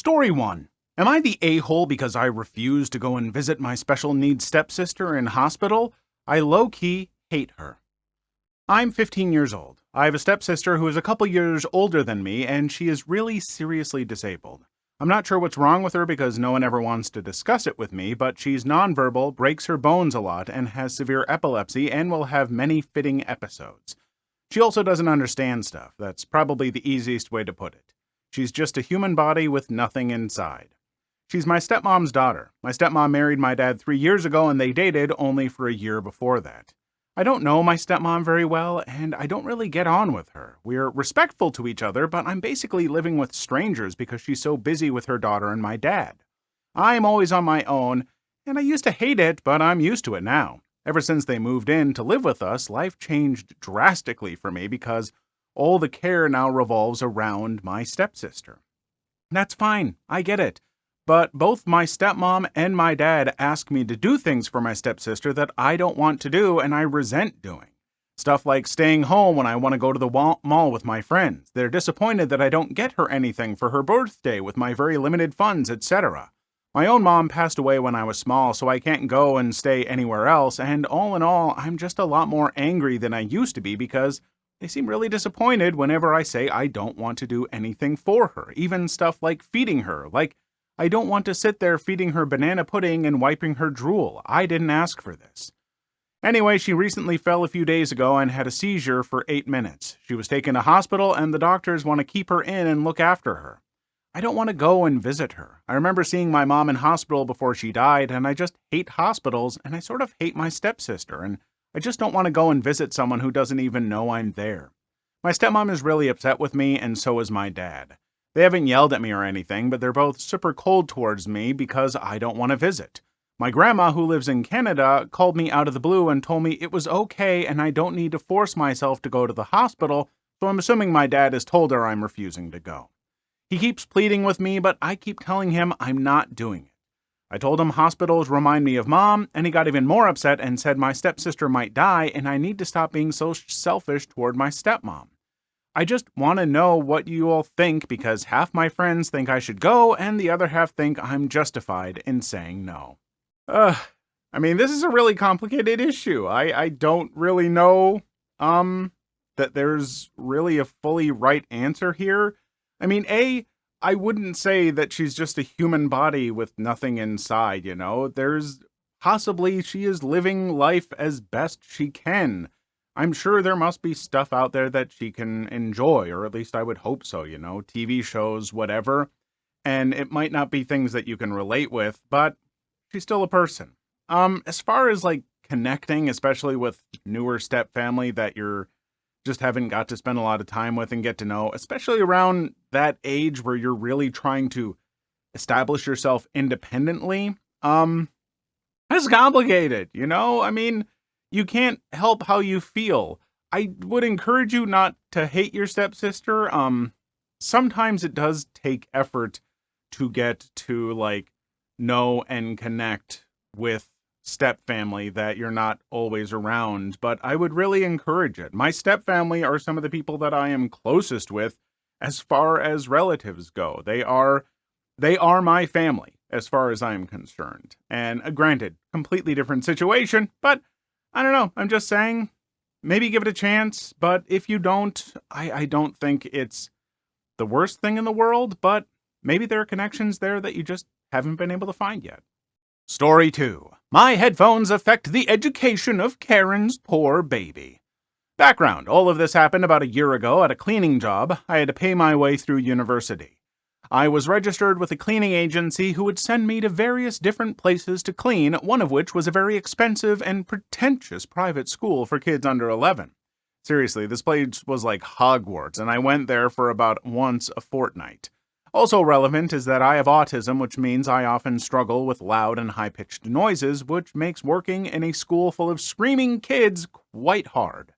Story 1. Am I the a-hole because I refuse to go and visit my special needs stepsister in hospital? I low-key hate her. I'm 15 years old. I have a stepsister who is a couple years older than me, and she is really seriously disabled. I'm not sure what's wrong with her because no one ever wants to discuss it with me, but she's nonverbal, breaks her bones a lot, and has severe epilepsy and will have many fitting episodes. She also doesn't understand stuff. That's probably the easiest way to put it. She's just a human body with nothing inside. She's my stepmom's daughter. My stepmom married my dad 3 years ago, and they dated only for a year before that. I don't know my stepmom very well, and I don't really get on with her. We're respectful to each other, but I'm basically living with strangers because she's so busy with her daughter and my dad. I'm always on my own, and I used to hate it, but I'm used to it now. Ever since they moved in to live with us, life changed drastically for me because all the care now revolves around my stepsister. That's fine, I get it. But both my stepmom and my dad ask me to do things for my stepsister that I don't want to do and I resent doing. Stuff like staying home when I want to go to the mall with my friends. They're disappointed that I don't get her anything for her birthday with my very limited funds, etc. My own mom passed away when I was small, so I can't go and stay anywhere else, and all in all, I'm just a lot more angry than I used to be because they seem really disappointed whenever I say I don't want to do anything for her, even stuff like feeding her. Like, I don't want to sit there feeding her banana pudding and wiping her drool. I didn't ask for this. Anyway, she recently fell a few days ago and had a seizure for 8 minutes. She was taken to hospital, and the doctors want to keep her in and look after her. I don't want to go and visit her. I remember seeing my mom in hospital before she died, and I just hate hospitals, and I sort of hate my stepsister, and I just don't want to go and visit someone who doesn't even know I'm there. My stepmom is really upset with me, and so is my dad. They haven't yelled at me or anything, but they're both super cold towards me because I don't want to visit. My grandma, who lives in Canada, called me out of the blue and told me it was okay and I don't need to force myself to go to the hospital, so I'm assuming my dad has told her I'm refusing to go. He keeps pleading with me, but I keep telling him I'm not doing it. I told him hospitals remind me of mom, and he got even more upset and said my stepsister might die and I need to stop being so selfish toward my stepmom. I just want to know what you all think because half my friends think I should go and the other half think I'm justified in saying no. This is a really complicated issue. I don't really know, that there's really a fully right answer here. I wouldn't say that she's just a human body with nothing inside, There's possibly she is living life as best she can. I'm sure there must be stuff out there that she can enjoy, or at least I would hope so, TV shows, whatever. And it might not be things that you can relate with, but she's still a person. As far as connecting, especially with newer step family that you're just haven't got to spend a lot of time with and get to know, especially around that age where you're really trying to establish yourself independently, it's complicated, you can't help how you feel. I would encourage you not to hate your stepsister. Sometimes it does take effort to get to know and connect with step family that you're not always around, but I would really encourage it. My step family are some of the people that I am closest with as far as relatives go. They are my family as far as I'm concerned. And granted, completely different situation, but I don't know. I'm just saying, maybe give it a chance, but if you don't, I don't think it's the worst thing in the world, but maybe there are connections there that you just haven't been able to find yet. Story 2. My headphones affect the education of Karen's poor baby. Background. All of this happened about a year ago at a cleaning job. I had to pay my way through university. I was registered with a cleaning agency who would send me to various different places to clean, one of which was a very expensive and pretentious private school for kids under 11. Seriously, this place was like Hogwarts, and I went there for about once a fortnight. Also relevant is that I have autism, which means I often struggle with loud and high-pitched noises, which makes working in a school full of screaming kids quite hard.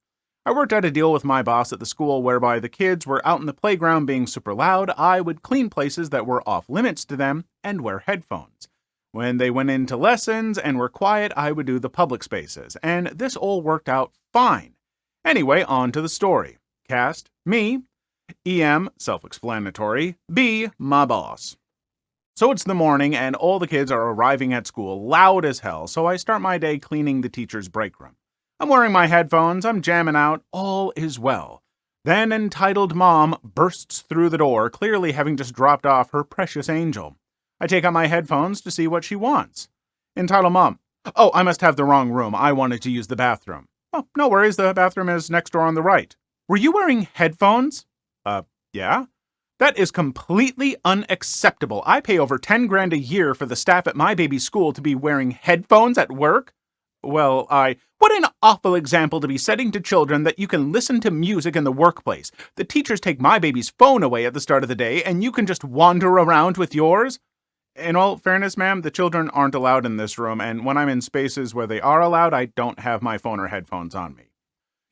I worked out a deal with my boss at the school whereby the kids were out in the playground being super loud, I would clean places that were off limits to them and wear headphones. When they went into lessons and were quiet, I would do the public spaces, and this all worked out fine. Anyway, on to the story. Cast, me. EM, self-explanatory. B, my boss. So it's the morning, and all the kids are arriving at school, loud as hell, so I start my day cleaning the teacher's break room. I'm wearing my headphones, I'm jamming out, all is well. Then entitled mom bursts through the door, clearly having just dropped off her precious angel. I take out my headphones to see what she wants. Entitled mom, oh, I must have the wrong room. I wanted to use the bathroom. Oh, no worries, the bathroom is next door on the right. Were you wearing headphones? Yeah. That is completely unacceptable. I pay over 10 grand a year for the staff at my baby's school to be wearing headphones at work? Well, what an awful example to be setting to children that you can listen to music in the workplace. The teachers take my baby's phone away at the start of the day, and you can just wander around with yours? In all fairness, ma'am, the children aren't allowed in this room, and when I'm in spaces where they are allowed, I don't have my phone or headphones on me.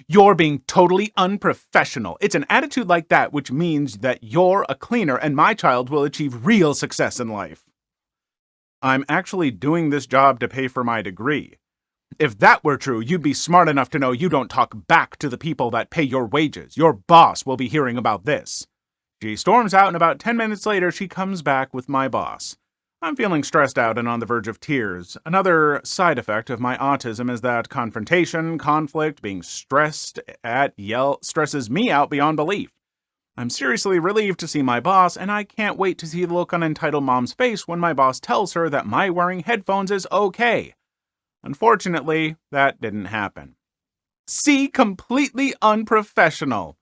You're being totally unprofessional. It's an attitude like that which means that you're a cleaner and my child will achieve real success in life. I'm actually doing this job to pay for my degree. If that were true, you'd be smart enough to know you don't talk back to the people that pay your wages. Your boss will be hearing about this. She storms out, and about 10 minutes later, she comes back with my boss. I'm feeling stressed out and on the verge of tears. Another side effect of my autism is that confrontation, conflict, being stressed at stresses me out beyond belief. I'm seriously relieved to see my boss, and I can't wait to see the look on entitled mom's face when my boss tells her that my wearing headphones is okay. Unfortunately, that didn't happen. See, completely unprofessional.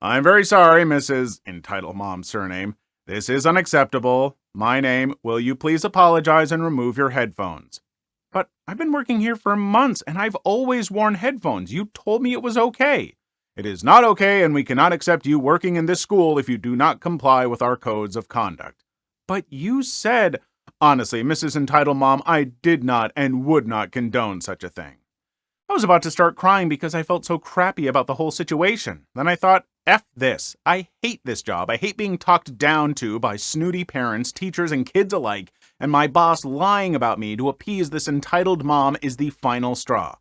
I'm very sorry, Mrs. Entitled Mom's surname. This is unacceptable. My name, will you please apologize and remove your headphones? But I've been working here for months, and I've always worn headphones. You told me it was okay. It is not okay, and we cannot accept you working in this school if you do not comply with our codes of conduct. But you said... Honestly, Mrs. Entitled Mom, I did not and would not condone such a thing. I was about to start crying because I felt so crappy about the whole situation. Then I thought, F this. I hate this job. I hate being talked down to by snooty parents, teachers, and kids alike, and my boss lying about me to appease this entitled mom is the final straw.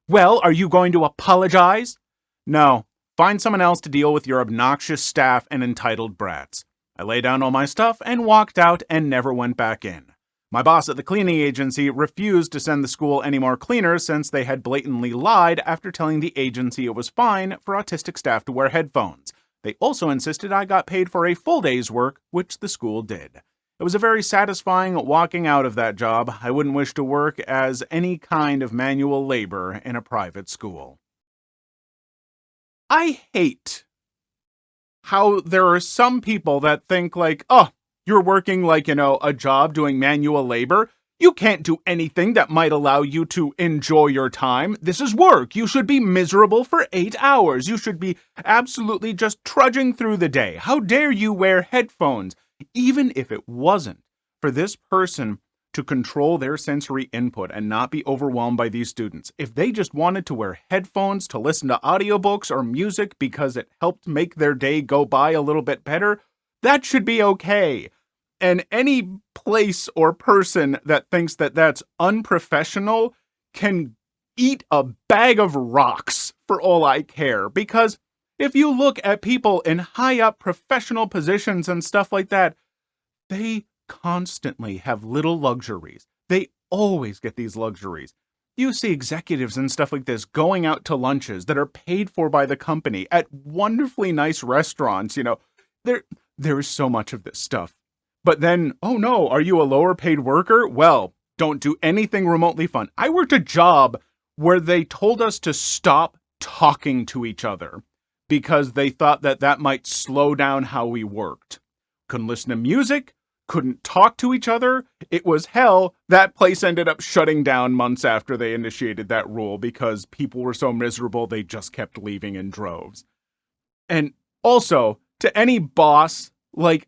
Well, are you going to apologize? No. Find someone else to deal with your obnoxious staff and entitled brats. I laid down all my stuff and walked out and never went back in. My boss at the cleaning agency refused to send the school any more cleaners since they had blatantly lied after telling the agency it was fine for autistic staff to wear headphones. They also insisted I got paid for a full day's work, which the school did. It was a very satisfying walking out of that job. I wouldn't wish to work as any kind of manual labor in a private school. I hate how there are some people that think like, oh, you're working like, a job doing manual labor. You can't do anything that might allow you to enjoy your time. This is work. You should be miserable for 8 hours. You should be absolutely just trudging through the day. How dare you wear headphones? Even if it wasn't for this person to control their sensory input and not be overwhelmed by these students. If they just wanted to wear headphones to listen to audiobooks or music because it helped make their day go by a little bit better, that should be okay. And any place or person that thinks that that's unprofessional can eat a bag of rocks for all I care. Because if you look at people in high up professional positions and stuff like that, they constantly have little luxuries. They always get these luxuries. You see executives and stuff like this going out to lunches that are paid for by the company at wonderfully nice restaurants. There is so much of this stuff. But then, oh no, are you a lower paid worker? Well, don't do anything remotely fun. I worked a job where they told us to stop talking to each other because they thought that that might slow down how we worked. Couldn't listen to music, couldn't talk to each other. It was hell. That place ended up shutting down months after they initiated that rule because people were so miserable they just kept leaving in droves. And also, to any boss,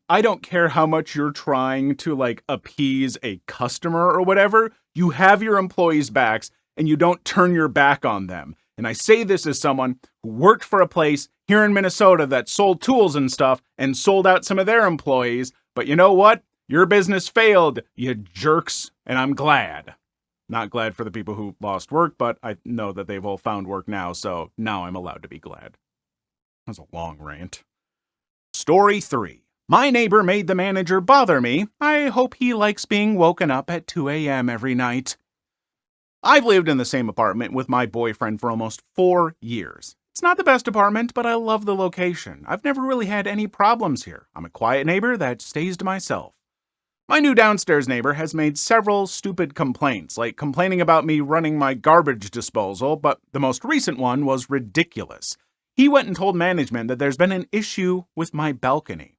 I don't care how much you're trying to, appease a customer or whatever, you have your employees' backs and you don't turn your back on them. And I say this as someone who worked for a place here in Minnesota that sold tools and stuff and sold out some of their employees. But you know what? Your business failed, you jerks, and I'm glad. Not glad for the people who lost work, but I know that they've all found work now, so now I'm allowed to be glad. That was a long rant. Story 3. My neighbor made the manager bother me. I hope he likes being woken up at 2 a.m. every night. I've lived in the same apartment with my boyfriend for almost 4 years. It's not the best apartment, but I love the location. I've never really had any problems here. I'm a quiet neighbor that stays to myself. My new downstairs neighbor has made several stupid complaints, like complaining about me running my garbage disposal, but the most recent one was ridiculous. He went and told management that there's been an issue with my balcony.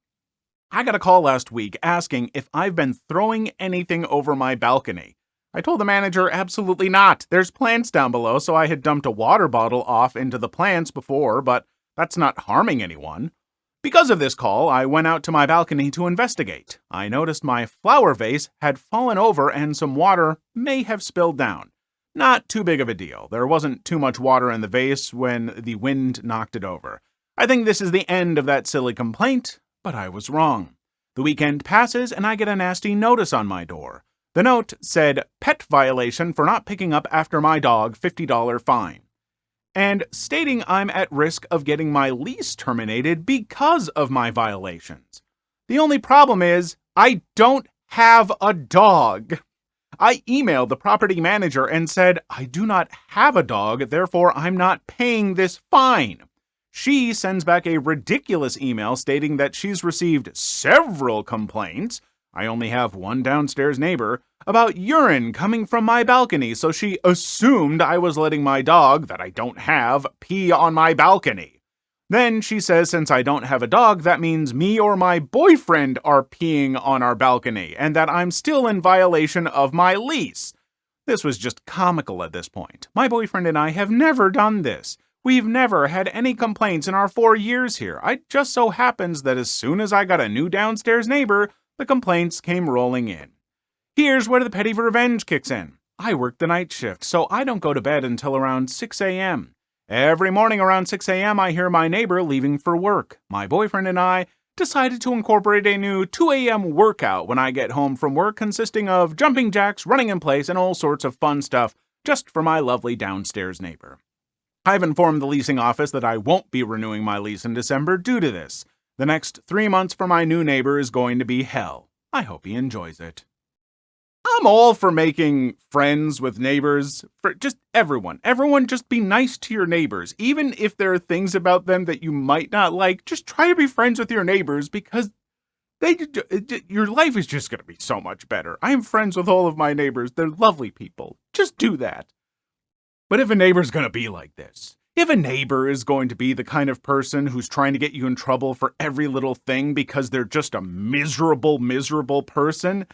I got a call last week asking if I've been throwing anything over my balcony. I told the manager absolutely not. There's plants down below, so I had dumped a water bottle off into the plants before, but that's not harming anyone. Because of this call, I went out to my balcony to investigate. I noticed my flower vase had fallen over and some water may have spilled down. Not too big of a deal. There wasn't too much water in the vase when the wind knocked it over. I think this is the end of that silly complaint, but I was wrong. The weekend passes and I get a nasty notice on my door. The note said, "Pet violation for not picking up after my dog, $50 fine," and stating I'm at risk of getting my lease terminated because of my violations. The only problem is, I don't have a dog. I emailed the property manager and said, I do not have a dog, therefore I'm not paying this fine. She sends back a ridiculous email stating that she's received several complaints, I only have one downstairs neighbor, about urine coming from my balcony, so she assumed I was letting my dog, that I don't have, pee on my balcony. Then she says since I don't have a dog, that means me or my boyfriend are peeing on our balcony, and that I'm still in violation of my lease. This was just comical at this point. My boyfriend and I have never done this. We've never had any complaints in our 4 years here. It just so happens that as soon as I got a new downstairs neighbor, the complaints came rolling in. Here's where the petty revenge kicks in. I work the night shift, so I don't go to bed until around 6 a.m. Every morning around 6 a.m. I hear my neighbor leaving for work. My boyfriend and I decided to incorporate a new 2 a.m. workout when I get home from work, consisting of jumping jacks, running in place, and all sorts of fun stuff just for my lovely downstairs neighbor. I've informed the leasing office that I won't be renewing my lease in December due to this. The next 3 months for my new neighbor is going to be hell. I hope he enjoys it. I'm all for making friends with neighbors, for just everyone. Everyone just be nice to your neighbors. Even if there are things about them that you might not like, just try to be friends with your neighbors because your life is just going to be so much better. I am friends with all of my neighbors. They're lovely people. Just do that. But if a neighbor's going to be like this, if a neighbor is going to be the kind of person who's trying to get you in trouble for every little thing because they're just a miserable, miserable person,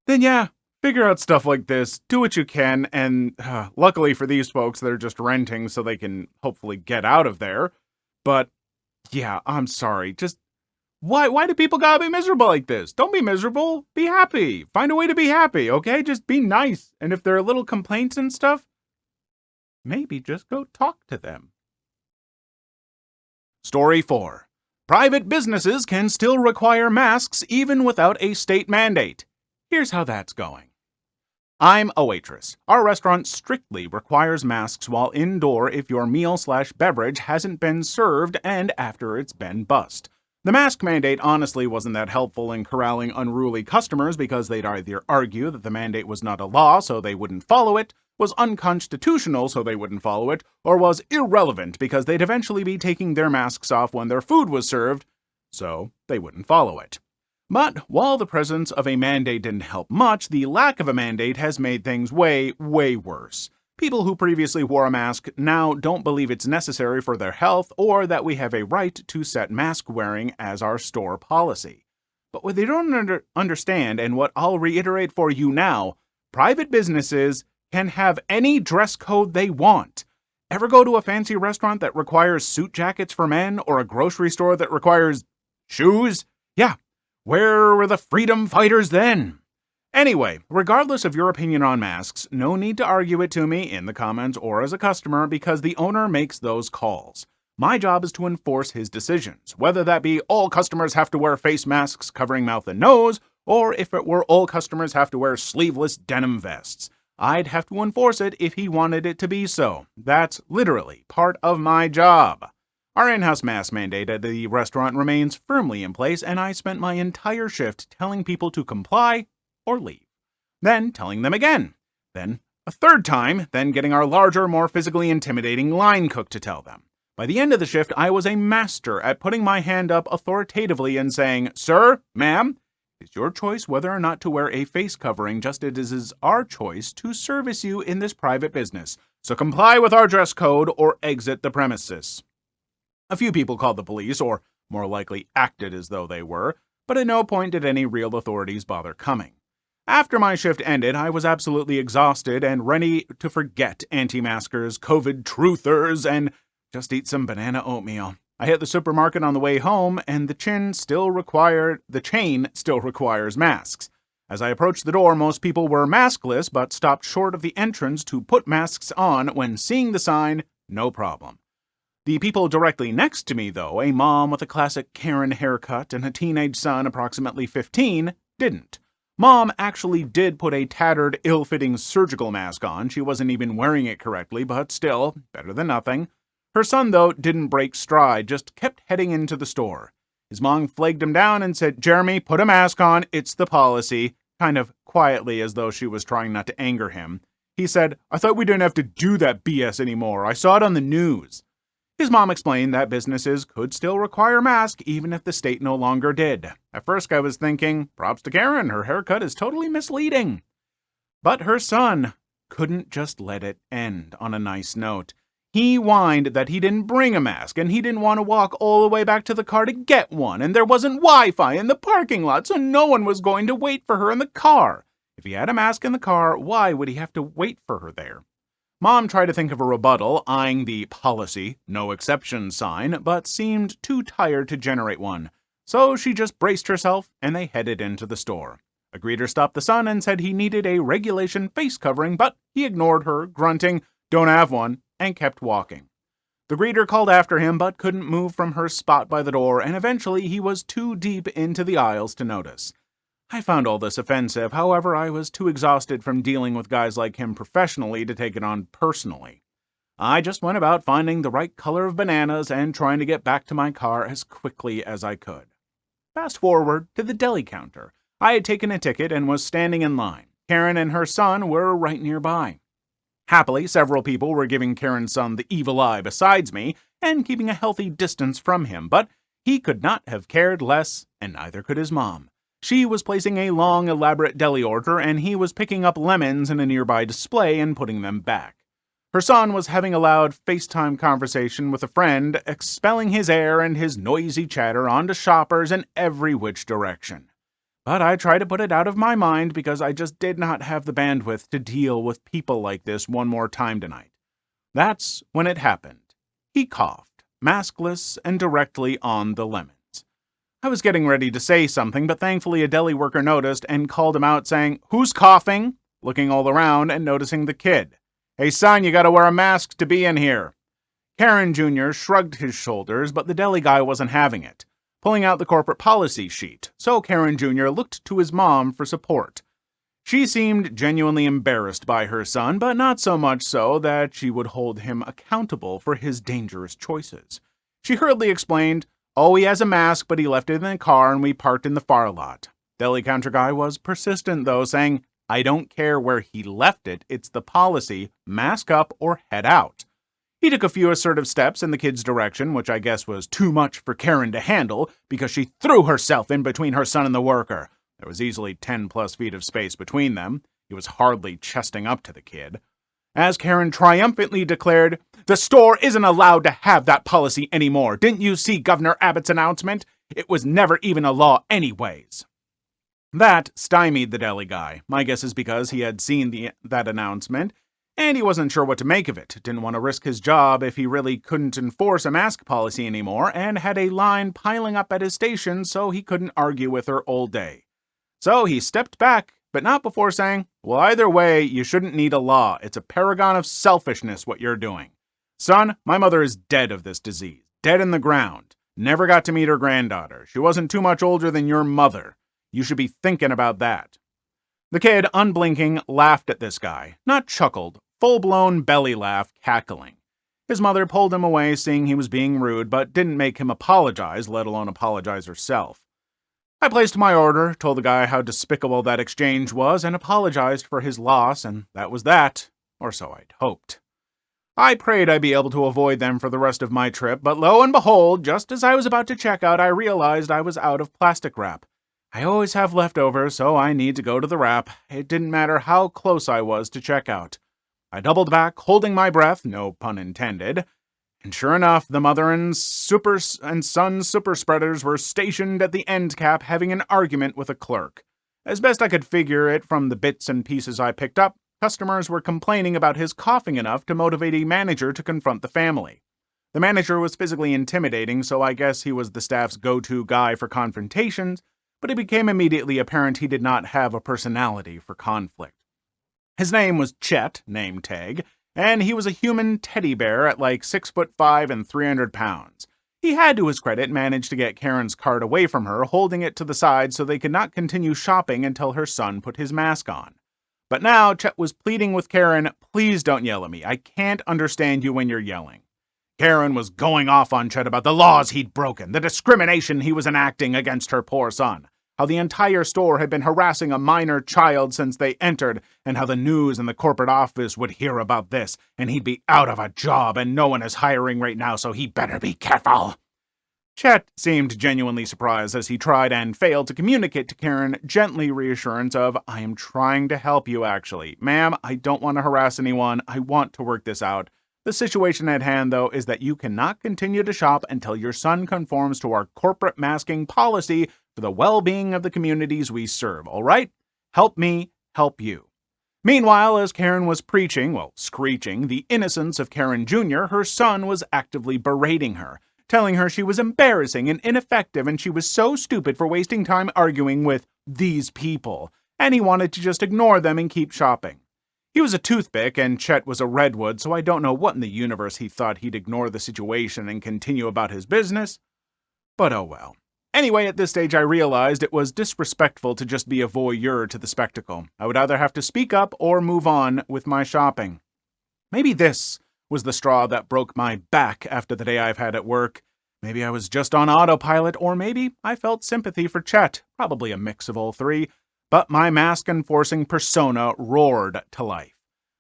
then yeah, figure out stuff like this, do what you can, and luckily for these folks, they're just renting so they can hopefully get out of there. But yeah, I'm sorry, just why do people gotta be miserable like this? Don't be miserable, be happy. Find a way to be happy, okay? Just be nice. And if there are little complaints and stuff, maybe just go talk to them. Story 4. Private businesses can still require masks even without a state mandate. Here's how that's going. I'm a waitress. Our restaurant strictly requires masks while indoor if your meal/beverage hasn't been served and after it's been bussed. The mask mandate honestly wasn't that helpful in corralling unruly customers because they'd either argue that the mandate was not a law so they wouldn't follow it, was unconstitutional so they wouldn't follow it, or was irrelevant because they'd eventually be taking their masks off when their food was served, so they wouldn't follow it. But while the presence of a mandate didn't help much, the lack of a mandate has made things way, way worse. People who previously wore a mask now don't believe it's necessary for their health or that we have a right to set mask wearing as our store policy. But what they don't understand, and what I'll reiterate for you now, private businesses can have any dress code they want. Ever go to a fancy restaurant that requires suit jackets for men or a grocery store that requires shoes? Yeah. Where were the freedom fighters then? Anyway, regardless of your opinion on masks, no need to argue it to me in the comments or as a customer because the owner makes those calls. My job is to enforce his decisions, whether that be all customers have to wear face masks covering mouth and nose, or if it were all customers have to wear sleeveless denim vests. I'd have to enforce it if he wanted it to be so. That's literally part of my job. Our in-house mask mandate at the restaurant remains firmly in place, and I spent my entire shift telling people to comply or leave. Then telling them again. Then a third time, then getting our larger, more physically intimidating line cook to tell them. By the end of the shift, I was a master at putting my hand up authoritatively and saying, "Sir, ma'am, it's your choice whether or not to wear a face covering, just as it is our choice to service you in this private business. So comply with our dress code or exit the premises." A few people called the police, or more likely acted as though they were, but at no point did any real authorities bother coming. After my shift ended, I was absolutely exhausted and ready to forget anti-maskers, COVID truthers, and just eat some banana oatmeal. I hit the supermarket on the way home, and the chain still requires masks. As I approached the door, most people were maskless, but stopped short of the entrance to put masks on when seeing the sign, "No problem." The people directly next to me, though, a mom with a classic Karen haircut and a teenage son approximately 15, didn't. Mom actually did put a tattered, ill-fitting surgical mask on. She wasn't even wearing it correctly, but still, better than nothing. Her son, though, didn't break stride, just kept heading into the store. His mom flagged him down and said, "Jeremy, put a mask on, it's the policy," kind of quietly as though she was trying not to anger him. He said, "I thought we didn't have to do that BS anymore. I saw it on the news." His mom explained that businesses could still require masks even if the state no longer did. At first I was thinking, props to Karen, her haircut is totally misleading. But her son couldn't just let it end on a nice note. He whined that he didn't bring a mask, and he didn't want to walk all the way back to the car to get one, and there wasn't Wi-Fi in the parking lot, so no one was going to wait for her in the car. If he had a mask in the car, why would he have to wait for her there? Mom tried to think of a rebuttal, eyeing the policy, no exceptions sign, but seemed too tired to generate one. So she just braced herself, and they headed into the store. A greeter stopped the son and said he needed a regulation face covering, but he ignored her, grunting, "Don't have one," and kept walking. The greeter called after him, but couldn't move from her spot by the door, and eventually he was too deep into the aisles to notice. I found all this offensive, however, I was too exhausted from dealing with guys like him professionally to take it on personally. I just went about finding the right color of bananas and trying to get back to my car as quickly as I could. Fast forward to the deli counter. I had taken a ticket and was standing in line. Karen and her son were right nearby. Happily, several people were giving Karen's son the evil eye besides me and keeping a healthy distance from him, but he could not have cared less, and neither could his mom. She was placing a long, elaborate deli order, and he was picking up lemons in a nearby display and putting them back. Her son was having a loud FaceTime conversation with a friend, expelling his air and his noisy chatter onto shoppers in every which direction. But I tried to put it out of my mind because I just did not have the bandwidth to deal with people like this one more time tonight. That's when it happened. He coughed, maskless and directly on the lemons. I was getting ready to say something, but thankfully a deli worker noticed and called him out, saying, "Who's coughing?" Looking all around and noticing the kid. "Hey son, you gotta wear a mask to be in here." Karen Jr. shrugged his shoulders, but the deli guy wasn't having it, pulling out the corporate policy sheet, so Karen Jr. looked to his mom for support. She seemed genuinely embarrassed by her son, but not so much so that she would hold him accountable for his dangerous choices. She hurriedly explained, "Oh, he has a mask, but he left it in the car and we parked in the far lot." Deli counter guy was persistent, though, saying, "I don't care where he left it, it's the policy, mask up or head out." He took a few assertive steps in the kid's direction, which I guess was too much for Karen to handle, because she threw herself in between her son and the worker. There was easily 10+ feet of space between them. He was hardly chesting up to the kid. As Karen triumphantly declared, "The store isn't allowed to have that policy anymore. Didn't you see Governor Abbott's announcement? It was never even a law anyways." That stymied the deli guy. My guess is because he had seen that announcement, and he wasn't sure what to make of it. Didn't want to risk his job if he really couldn't enforce a mask policy anymore, and had a line piling up at his station so he couldn't argue with her all day. So he stepped back, but not before saying, "Well, either way, you shouldn't need a law. It's a paragon of selfishness what you're doing. Son, my mother is dead of this disease. Dead in the ground. Never got to meet her granddaughter. She wasn't too much older than your mother. You should be thinking about that." The kid, unblinking, laughed at this guy. Not chuckled, full-blown belly laugh, cackling. His mother pulled him away, seeing he was being rude, but didn't make him apologize, let alone apologize herself. I placed my order, told the guy how despicable that exchange was, and apologized for his loss, and that was that. Or so I'd hoped. I prayed I'd be able to avoid them for the rest of my trip, but lo and behold, just as I was about to check out, I realized I was out of plastic wrap. I always have leftovers, so I need to go to the wrap. It didn't matter how close I was to checkout. I doubled back, holding my breath, no pun intended, and sure enough, the mother and son super spreaders were stationed at the end cap having an argument with a clerk. As best I could figure it from the bits and pieces I picked up, customers were complaining about his coughing enough to motivate a manager to confront the family. The manager was physically intimidating, so I guess he was the staff's go-to guy for confrontations, but it became immediately apparent he did not have a personality for conflict. His name was Chet, name tag, and he was a human teddy bear at like 6'5" and 300 pounds. He had, to his credit, managed to get Karen's cart away from her, holding it to the side so they could not continue shopping until her son put his mask on. But now Chet was pleading with Karen, "Please don't yell at me. I can't understand you when you're yelling." Karen was going off on Chet about the laws he'd broken, the discrimination he was enacting against her poor son, how the entire store had been harassing a minor child since they entered, and how the news and the corporate office would hear about this, and he'd be out of a job, and no one is hiring right now, so he better be careful. Chet seemed genuinely surprised as he tried and failed to communicate to Karen gently reassurance of, "I am trying to help you, actually. Ma'am, I don't want to harass anyone. I want to work this out. The situation at hand, though, is that you cannot continue to shop until your son conforms to our corporate masking policy for the well-being of the communities we serve, all right? Help me, help you." Meanwhile, as Karen was screeching, the innocence of Karen Jr., her son was actively berating her, telling her she was embarrassing and ineffective and she was so stupid for wasting time arguing with these people, and he wanted to just ignore them and keep shopping. He was a toothpick and Chet was a redwood, so I don't know what in the universe he thought he'd ignore the situation and continue about his business. But oh well. Anyway, at this stage I realized it was disrespectful to just be a voyeur to the spectacle. I would either have to speak up or move on with my shopping. Maybe this was the straw that broke my back after the day I've had at work. Maybe I was just on autopilot, or maybe I felt sympathy for Chet, probably a mix of all three, but my mask-enforcing persona roared to life.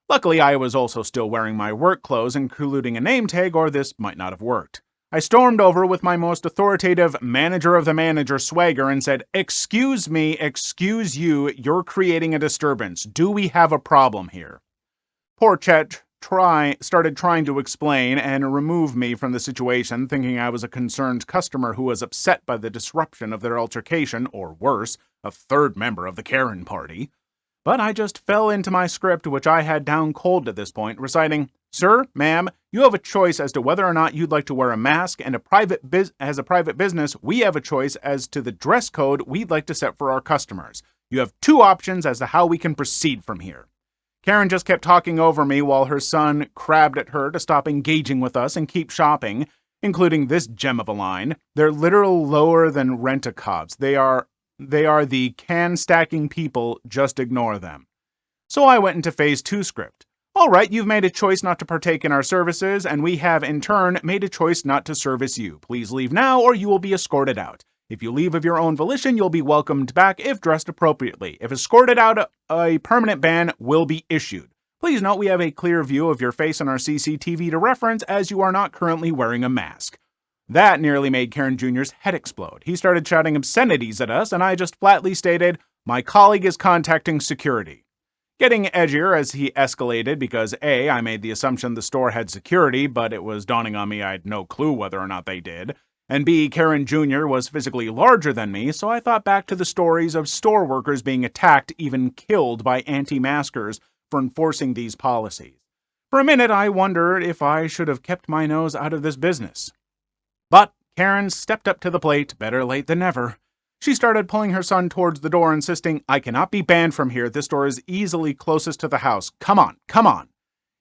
Luckily, I was also still wearing my work clothes, including a name tag, or this might not have worked. I stormed over with my most authoritative manager of the manager swagger and said, "Excuse me, excuse you, you're creating a disturbance. Do we have a problem here?" Poor Chet started trying to explain and remove me from the situation, thinking I was a concerned customer who was upset by the disruption of their altercation, or worse, a third member of the Karen party. But I just fell into my script, which I had down cold at this point, reciting, "Sir, ma'am, you have a choice as to whether or not you'd like to wear a mask, and as a private business, we have a choice as to the dress code we'd like to set for our customers. You have two options as to how we can proceed from here." Karen just kept talking over me while her son crabbed at her to stop engaging with us and keep shopping, including this gem of a line. "They're literal lower than rent-a-cops. They are the can-stacking people, just ignore them." So I went into phase 2 script. "All right, you've made a choice not to partake in our services, and we have, in turn, made a choice not to service you. Please leave now, or you will be escorted out. If you leave of your own volition, you'll be welcomed back if dressed appropriately. If escorted out, a permanent ban will be issued. Please note we have a clear view of your face on our CCTV to reference, as you are not currently wearing a mask." That nearly made Karen Jr.'s head explode. He started shouting obscenities at us, and I just flatly stated, "My colleague is contacting security." Getting edgier as he escalated because A, I made the assumption the store had security, but it was dawning on me I had no clue whether or not they did, and B, Karen Jr. was physically larger than me, so I thought back to the stories of store workers being attacked, even killed by anti-maskers for enforcing these policies. For a minute, I wondered if I should have kept my nose out of this business. But Karen stepped up to the plate, better late than never. She started pulling her son towards the door, insisting, "I cannot be banned from here. This door is easily closest to the house. Come on, come on."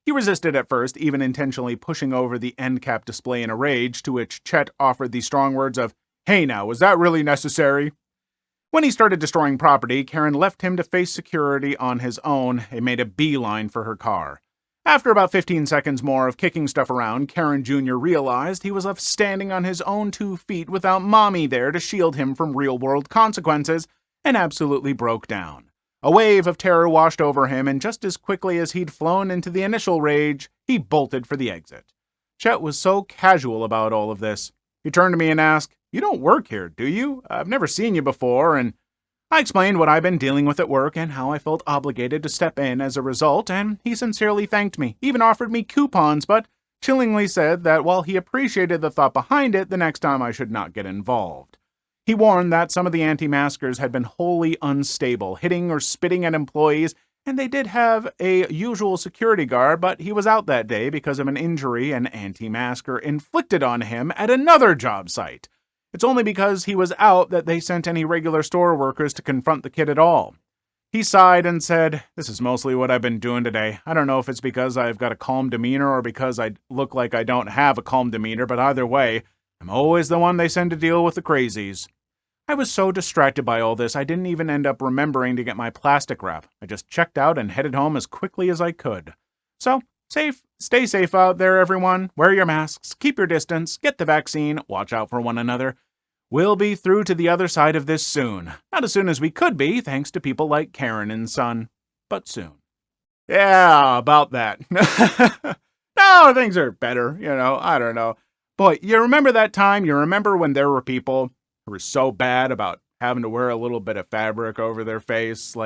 He resisted at first, even intentionally pushing over the end cap display in a rage, to which Chet offered the strong words of, "Hey now, was that really necessary?" When he started destroying property, Karen left him to face security on his own and made a beeline for her car. After about 15 seconds more of kicking stuff around, Karen Jr. realized he was left standing on his own 2 feet without Mommy there to shield him from real-world consequences, and absolutely broke down. A wave of terror washed over him, and just as quickly as he'd flown into the initial rage, he bolted for the exit. Chet was so casual about all of this. He turned to me and asked, "You don't work here, do you? I've never seen you before," and I explained what I'd been dealing with at work and how I felt obligated to step in as a result, and he sincerely thanked me, even offered me coupons, but chillingly said that while he appreciated the thought behind it, the next time I should not get involved. He warned that some of the anti-maskers had been wholly unstable, hitting or spitting at employees, and they did have a usual security guard, but he was out that day because of an injury an anti-masker inflicted on him at another job site. It's only because he was out that they sent any regular store workers to confront the kid at all. He sighed and said, "This is mostly what I've been doing today. I don't know if it's because I've got a calm demeanor or because I look like I don't have a calm demeanor, but either way, I'm always the one they send to deal with the crazies." I was so distracted by all this, I didn't even end up remembering to get my plastic wrap. I just checked out and headed home as quickly as I could. So, stay safe out there, everyone. Wear your masks, keep your distance, get the vaccine, watch out for one another. We'll be through to the other side of this soon. Not as soon as we could be, thanks to people like Karen and Son, but soon. Yeah, about that. No, things are better, I don't know. Boy, you remember that time? You remember when there were people who were so bad about having to wear a little bit of fabric over their face?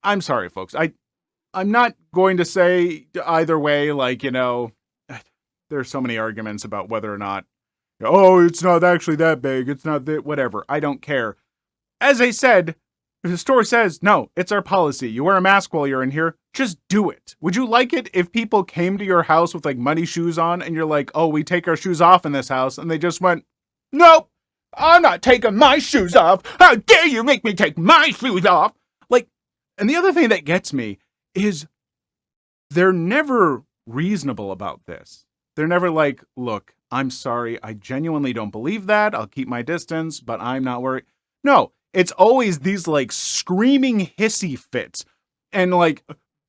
I'm sorry, folks. I'm not going to say either way, there's so many arguments about whether or not, oh, it's not actually that big, it's not that, whatever. I don't care. As I said, if the store says, no, it's our policy, you wear a mask while you're in here, just do it. Would you like it if people came to your house with muddy shoes on and you're like, oh, we take our shoes off in this house, and they just went, nope, I'm not taking my shoes off. How dare you make me take my shoes off? And the other thing that gets me is they're never reasonable about this. They're never like, look, I'm sorry, I genuinely don't believe that. I'll keep my distance, but I'm not worried. No, it's always these screaming hissy fits and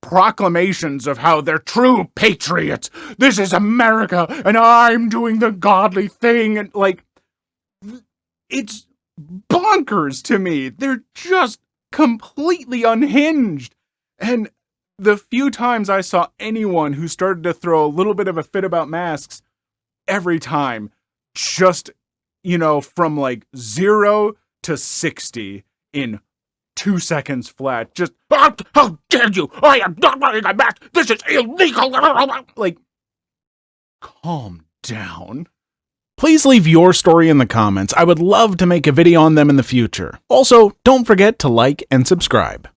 proclamations of how they're true patriots. This is America and I'm doing the godly thing. And it's bonkers to me. They're just completely unhinged. And the few times I saw anyone who started to throw a little bit of a fit about masks, every time, just, from 0 to 60 in 2 seconds flat. Just, how dare you? I am not wearing a mask. This is illegal. Calm down. Please leave your story in the comments. I would love to make a video on them in the future. Also, don't forget to like and subscribe.